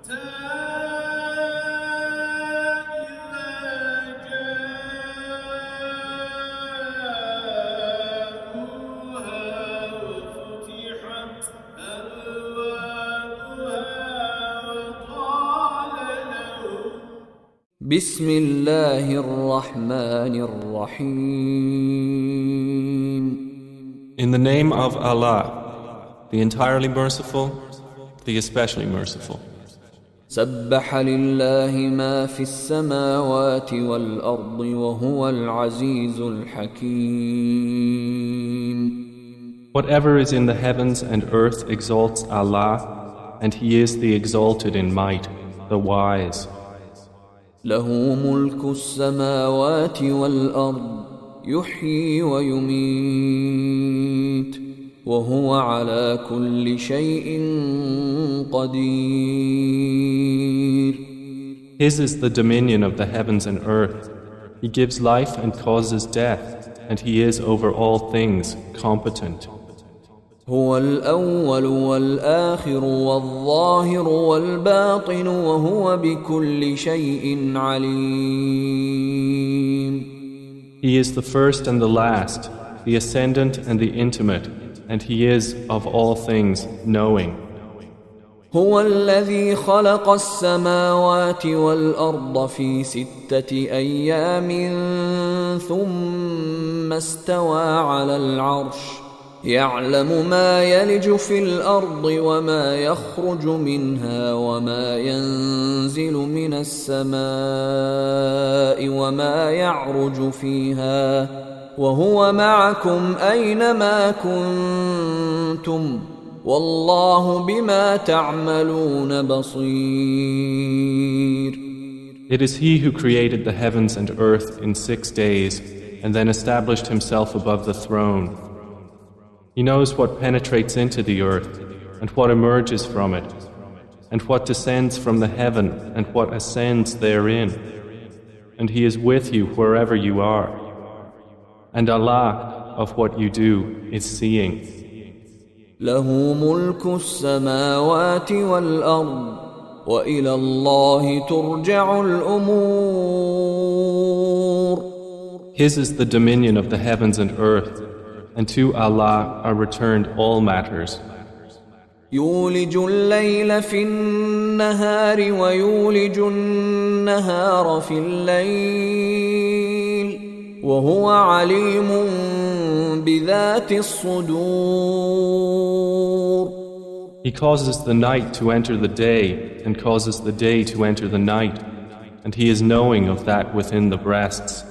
بسم الله الرحمن الرحيم. In the name of Allah, the entirely merciful, the especially merciful. سبح لله ما في السماوات والأرض وهو العزيز الحكيم. Whatever is in the heavens and earth exalts Allah, and He is the exalted in might, the wise. له ملك السماوات والأرض يحيي ويميت وهو على كل شيء قدير. His is the dominion of the heavens and earth. He gives life and causes death, and He is over all things competent. هو الأول والآخر والظاهر والباطن وهو بكل شيء عليم. He is the first and the last, the ascendant and the intimate, and He is of all things knowing. هو الذي خلق السماوات والأرض في 6 أيام ثم استوى على العرش يعلم ما يلج في الأرض وما يخرج منها وما ينزل من السماء وما يعرج فيها وهو معكم أينما كنتم والله بما تعملون بصير. It is He who created the heavens and earth in 6 days and then established Himself above the throne. He knows what penetrates into the earth, and what emerges from it, and what descends from the heaven, and what ascends therein. And He is with you wherever you are. And Allah, of what you do, is seeing. له ملك السماوات والأرض وإلى الله ترجع الأمور. His is the dominion of the heavens and earth, and to Allah are returned all matters. يولج الليل في النهار ويولج النهار في الليل وهو عليم بذات الصدور. He causes the night to enter the day and causes the day to enter the night, and He is knowing of that within the breasts.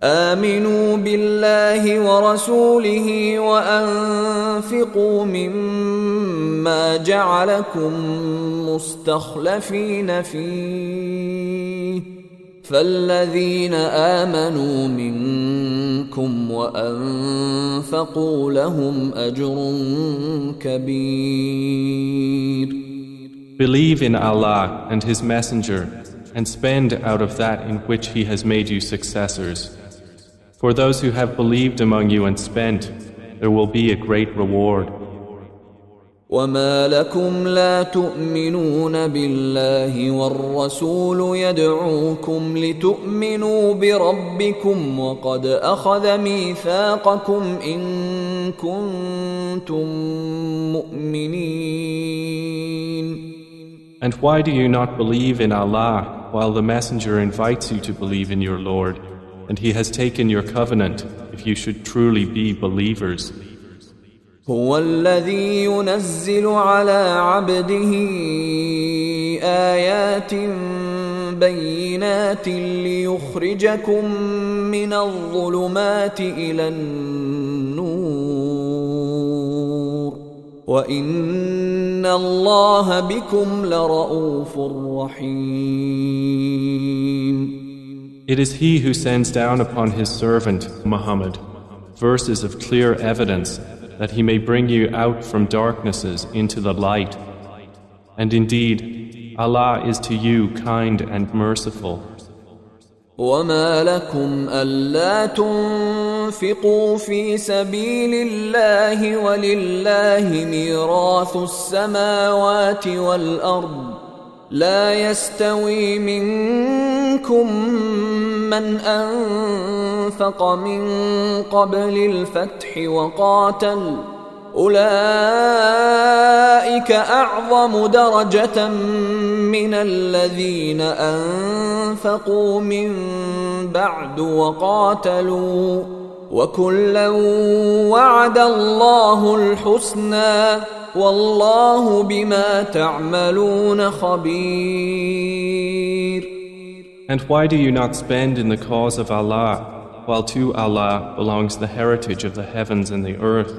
آمنوا بالله ورسوله وأنفقوا مما جعلكم مستخلفين فيه فالذين آمنوا منكم وأنفقوا لهم أجر كبير. Believe in Allah and His Messenger and spend out of that in which He has made you successors. For those who have believed among you and spent, there will be a great reward. وما لكم لا تؤمنون بالله والرسول يدعوكم لتؤمنوا بربكم وقد أخذ ميثاقكم إن كنتم مؤمنين. And why do you not believe in Allah while the Messenger invites you to believe in your Lord, and He has taken your covenant if you should truly be believers? هو الذي ينزل على عبده آيات بينات ليخرجكم من الظلمات إلى النور وإن الله بكم لرؤوف رحيم. It is He who sends down upon His servant Muhammad verses of clear evidence that He may bring you out from darknesses into the light. And indeed, Allah is to you kind and merciful. وما لكم ألا تنفقوا في سبيل الله ولله ميراث السماوات والأرض لا يستوي منكم من أنفق من قبل الفتح وقاتل أولئك أعظم درجة من الذين أنفقوا من بعد وقاتلوا وكلا وعد الله الحسنى والله بما تعملون خبير. And why do you not spend in the cause of Allah, while to Allah belongs the heritage of the heavens and the earth?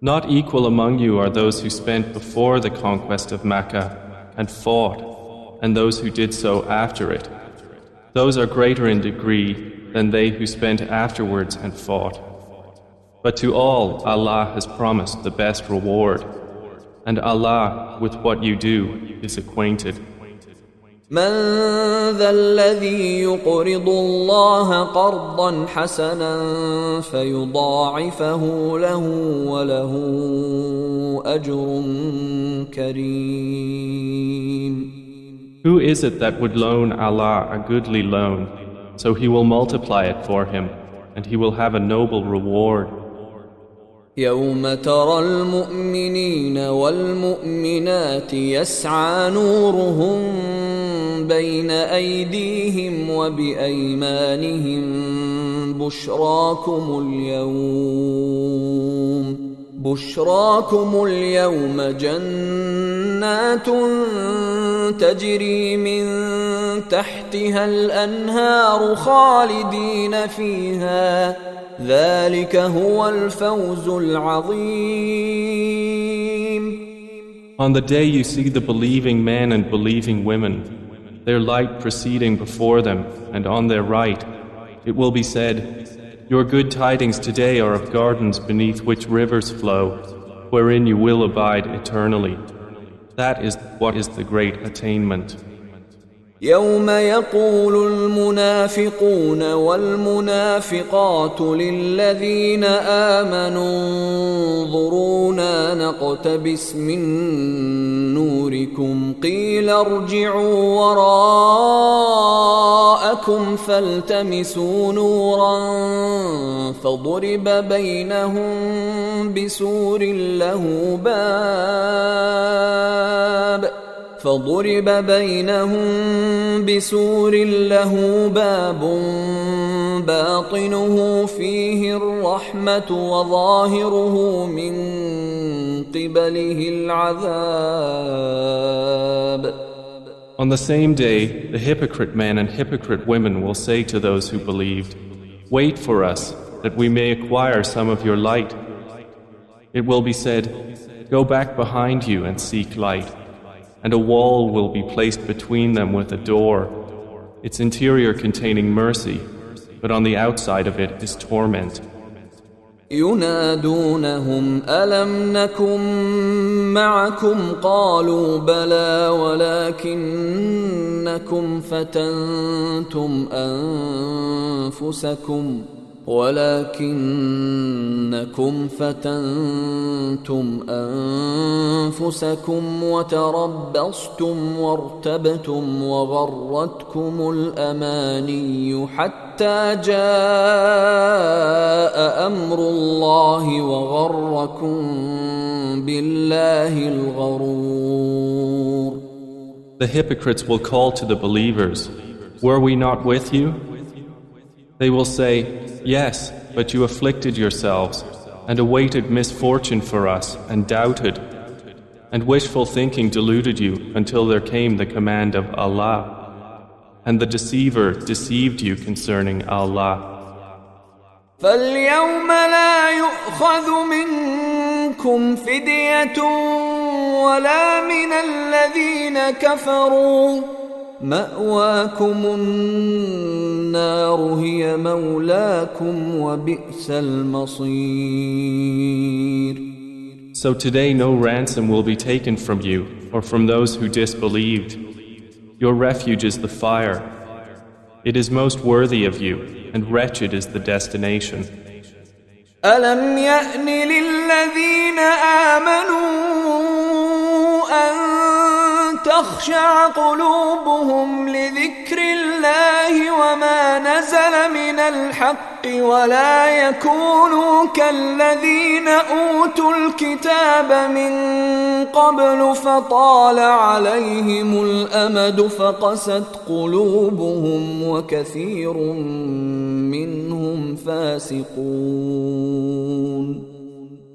Not equal among you are those who spent before the conquest of Mecca and fought, and those who did so after it. Those are greater in degree than they who spent afterwards and fought. But to all Allah has promised the best reward, and Allah with what you do is acquainted. من ذا الذي يقرض الله قرضا حسنا فيضاعفه له وله أجر كريم. Who is it that would loan Allah a goodly loan, so He will multiply it for him, and he will have a noble reward? يوم ترى المؤمنين والمؤمنات يسعى نورهم بين أيديهم وبأيمانهم بشراكم اليوم جنات تجري من تحتها الأنهار خالدين فيها ذلك هو الفوز العظيم. On the day you see the believing men and believing women, their light proceeding before them, and on their right, it will be said, your good tidings today are of gardens beneath which rivers flow, wherein you will abide eternally. That is what is the great attainment. يوم يقول المنافقون والمنافقات للذين آمنوا انظرونا نقتبس من نوركم قيل ارجعوا وراءكم فالتمسوا نورا فضرب بينهم بسور له باب باطنه فيه الرحمة وظاهره من قبله العذاب. On the same day, the hypocrite men and hypocrite women will say to those who believed, wait for us, that we may acquire some of your light. It will be said, go back behind you and seek light. And a wall will be placed between them with a door, its interior containing mercy, but on the outside of it is torment. ينادونهم ألم نكن معكم قالوا بلى ولكنكم فتنتم أنفسكم وتربصتم وارتبتم وغرتكم الأماني حتى جاء أمر الله وغركم بالله الغرور. The hypocrites will call to the believers, were we not with you? They will say, yes, but you afflicted yourselves and awaited misfortune for us and doubted, and wishful thinking deluded you until there came the command of Allah, and the deceiver deceived you concerning Allah. فَالْيَوْمَ لَا يُؤْخَذُ مِنْكُمْ فِدْيَةٌ وَلَا مِنَ الَّذِينَ كَفَرُوا مأواكم النار هي مولاكم وبئس المصير. So today no ransom will be taken from you or from those who disbelieved. Your refuge is the fire. It is most worthy of you, and wretched is the destination. ألم يأن للذين آمنوا أن تخشع قلوبهم لذكر الله وما نزل من الحق ولا يكونوا كالذين أوتوا الكتاب من قبل فطال عليهم الأمد فقست قلوبهم وكثير منهم فاسقون.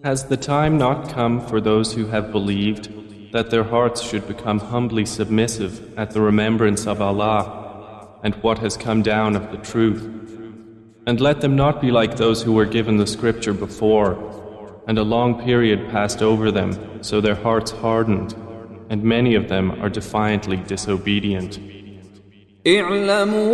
Has the time not come for those who have believed that their hearts should become humbly submissive at the remembrance of Allah and what has come down of the truth? And let them not be like those who were given the scripture before, and a long period passed over them, so their hearts hardened, and many of them are defiantly disobedient. اعلموا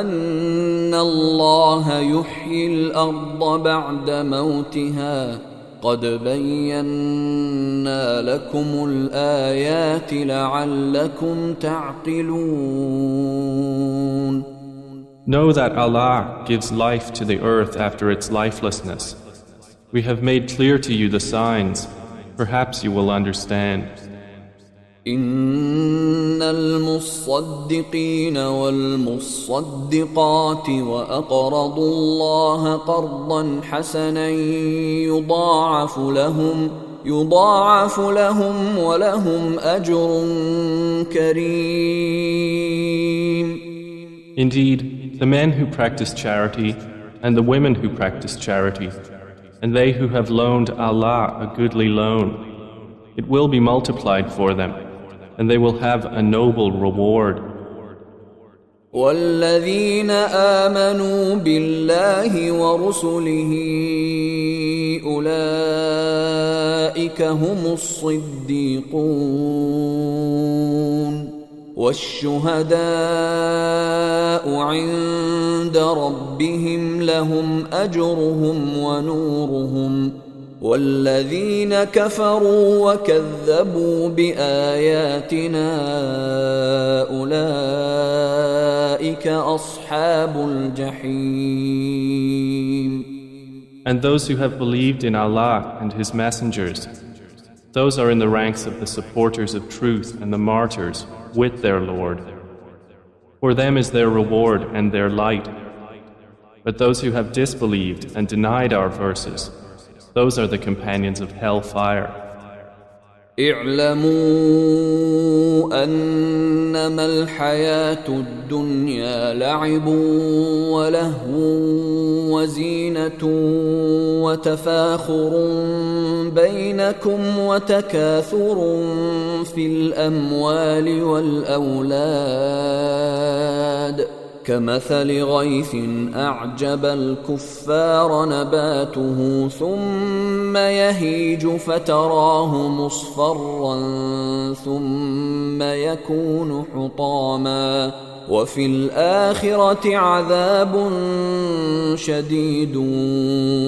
أن الله يحيي الأرض بعد موتها قد بينا لكم الآيات لعلكم تعقلون. Know that Allah gives life to the earth after its lifelessness. We have made clear to you the signs. Perhaps you will understand. إن المصدقين والمصدقات وأقرضوا الله قرضا حسنا يضاعف لهم ولهم أجر كريم. Indeed, the men who practice charity and the women who practice charity, and they who have loaned Allah a goodly loan, it will be multiplied for them, and they will have a noble reward. والذين آمنوا بالله ورسله أولئك هم الصديقون والشهداء عند ربهم لهم أجرهم ونورهم والذين كفروا وكذبوا بآياتنا أولئك أصحاب الجحيم. And those who have believed in Allah and His messengers, those are in the ranks of the supporters of truth and the martyrs with their Lord. For them is their reward and their light. But those who have disbelieved and denied our verses, those are the companions of hellfire. اعلموا أنما الحياة الدنيا لعب ولهو وزينة وتفاخر بينكم وتكاثر في الأموال والأولاد كمثل غيث أعجب الكفار نباته ثم يهيج فتراه مصفرا ثم يكون حطاما وفي الآخرة عذاب شديد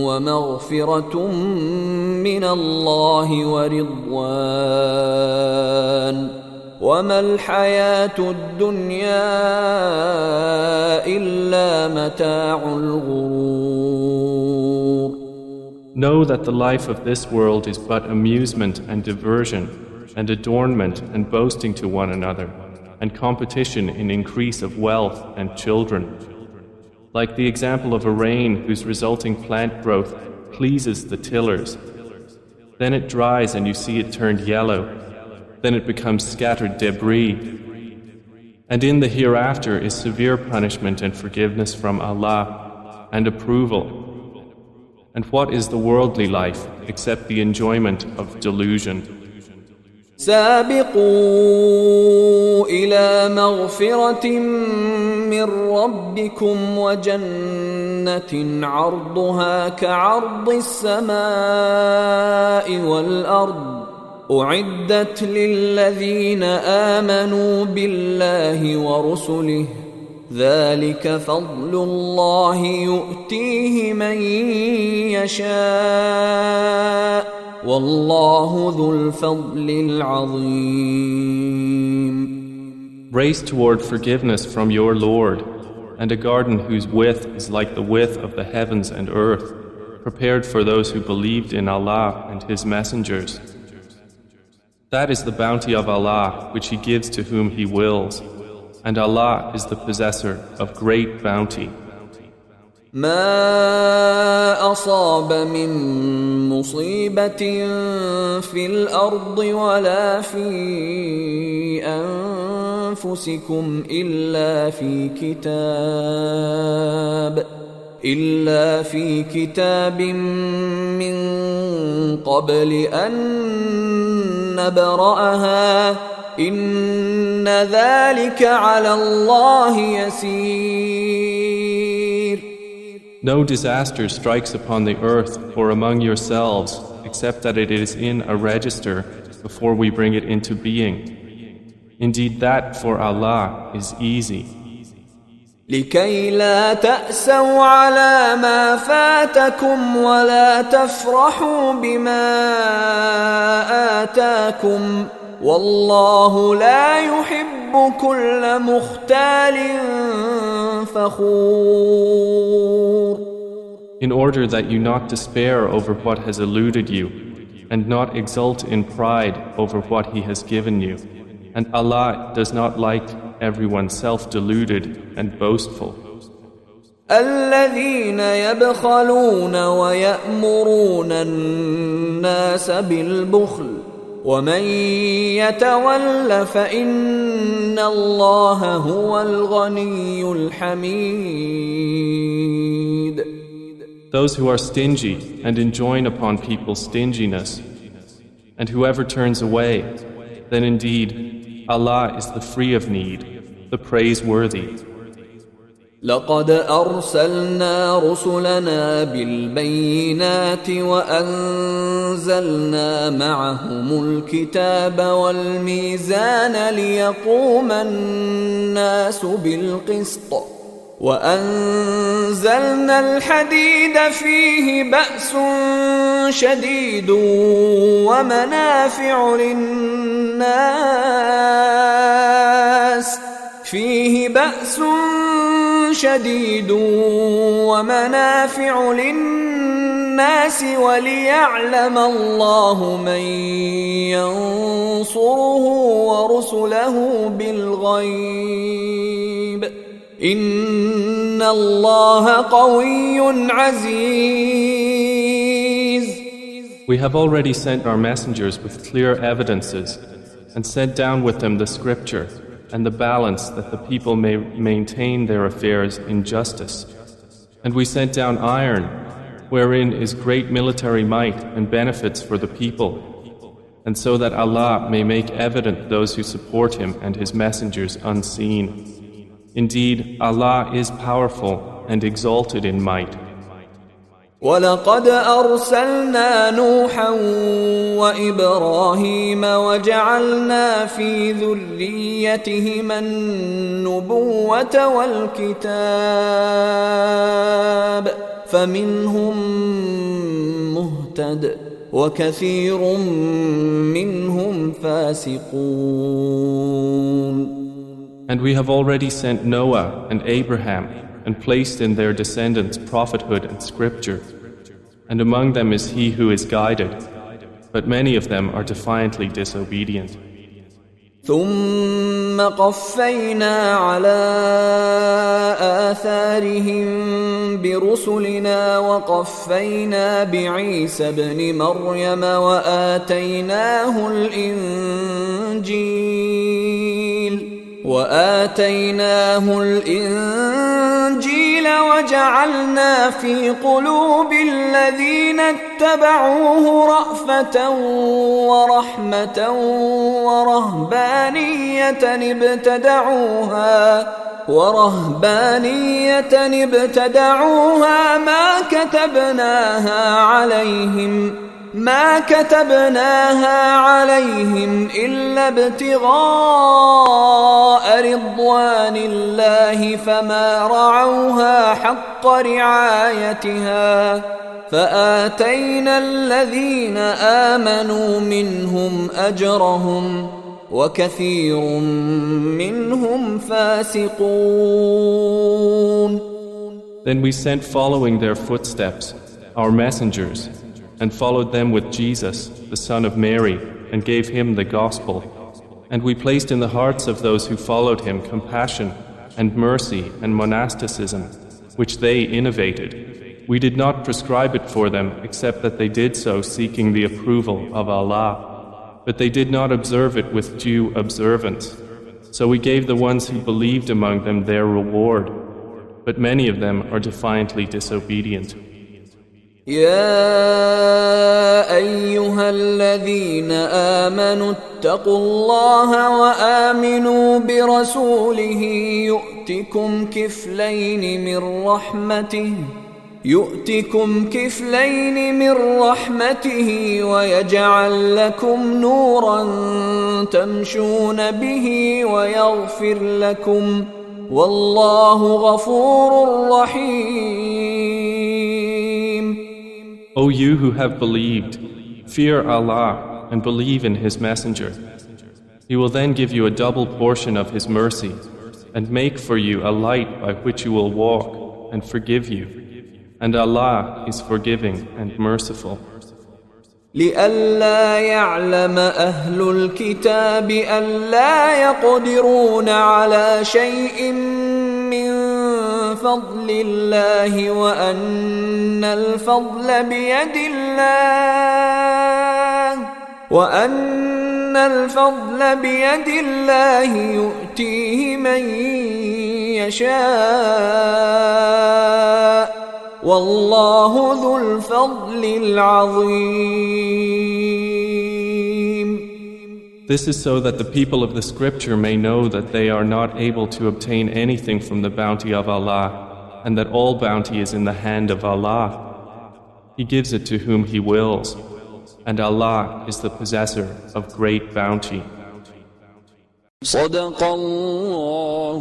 ومغفرة من الله ورضوان وما الحياة الدنيا إلا متاع الغرور. Know that the life of this world is but amusement and diversion and adornment and boasting to one another and competition in increase of wealth and children. Like the example of a rain whose resulting plant growth pleases the tillers. Then it dries and you see it turned yellow. Then it becomes scattered debris. And in the hereafter is severe punishment and forgiveness from Allah and approval. And what is the worldly life except the enjoyment of delusion? سابقوا إلى مغفرة من ربكم وجنة عرضها كعرض السماء والأرض أعدت للذين آمنوا بالله ورسله ذلك فضل الله يؤتيه من يشاء والله ذو الفضل العظيم. Race toward forgiveness from your Lord, and a garden whose width is like the width of the heavens and earth, prepared for those who believed in Allah and His messengers. That is the bounty of Allah which He gives to whom He wills, and Allah is the possessor of great bounty. ما أصاب من مصيبة في الأرض ولا في أنفسكم إلا في كتاب من قبل أن نبرأها إن ذلك على الله يسير. No disaster strikes upon the earth or among yourselves except that it is in a register before we bring it into being. Indeed, that for Allah is easy. لكي لا تأسوا على ما فاتكم ولا تفرحوا بما آتاكم والله لا يحب كل مختال فخور. In order that you not despair over what has eluded you and not exult in pride over what He has given you. And Allah does not like everyone self-deluded and boastful. الذين يبخلون ويأمرون الناس بالبخل ومن يتول فإن الله هو الغني الحميد. Those who are stingy and enjoin upon people stinginess, and whoever turns away, then indeed Allah is the free of need, the praiseworthy. لقد أرسلنا رسلنا بالبينات وأنزلنا معهم الكتاب والميزان ليقوم الناس بالقسط وأنزلنا الحديد فيه بأس شديد ومنافع للناس وليعلم الله من ينصره ورسله بالغيب إن الله قوي عزيز. We have already sent our messengers with clear evidences and sent down with them the scripture and the balance that the people may maintain their affairs in justice. And we sent down iron, wherein is great military might and benefits for the people, and so that Allah may make evident those who support Him and His messengers unseen. Indeed, Allah is powerful and exalted in might. ولقد أرسلنا نوحا وإبراهيم وجعلنا في ذريتهما النبوة والكتاب فمنهم مهتد وكثير منهم فاسقون. And we have already sent Noah and Abraham and placed in their descendants prophethood and scripture. And among them is he who is guided, but many of them are defiantly disobedient. ثم قفينا على آثارهم برسلنا وقفينا بعيسى ابن مريم وآتيناه الإنجيل وجعلنا في قلوب الذين اتبعوه رأفة ورحمة ورهبانية ابتدعوها ما كتبناها عليهم إلا ابتغاء رضوان الله فما رعوها حق رعايتها فآتينا الذين آمنوا منهم أجرهم وكثير منهم فاسقون. Then we sent following their footsteps our messengers and followed them with Jesus, the son of Mary, and gave him the gospel. And we placed in the hearts of those who followed him compassion and mercy and monasticism, which they innovated. We did not prescribe it for them except that they did so seeking the approval of Allah, but they did not observe it with due observance. So we gave the ones who believed among them their reward, but many of them are defiantly disobedient. يا أيها الذين آمنوا اتقوا الله وآمنوا برسوله يؤتكم كفلين من رحمته ويجعل لكم نورا تمشون به ويغفر لكم والله غفور رحيم. O you who have believed, fear Allah and believe in His Messenger. He will then give you a double portion of His mercy and make for you a light by which you will walk and forgive you. And Allah is forgiving and merciful. لئلا يعلم أهل الكتاب ألا يقدرون على شيء من فضل الله وأن الفضل بيد الله يؤتيه من يشاء والله ذو الفضل العظيم. This is so that the people of the scripture may know that they are not able to obtain anything from the bounty of Allah, and that all bounty is in the hand of Allah. He gives it to whom He wills, and Allah is the possessor of great bounty. صدق الله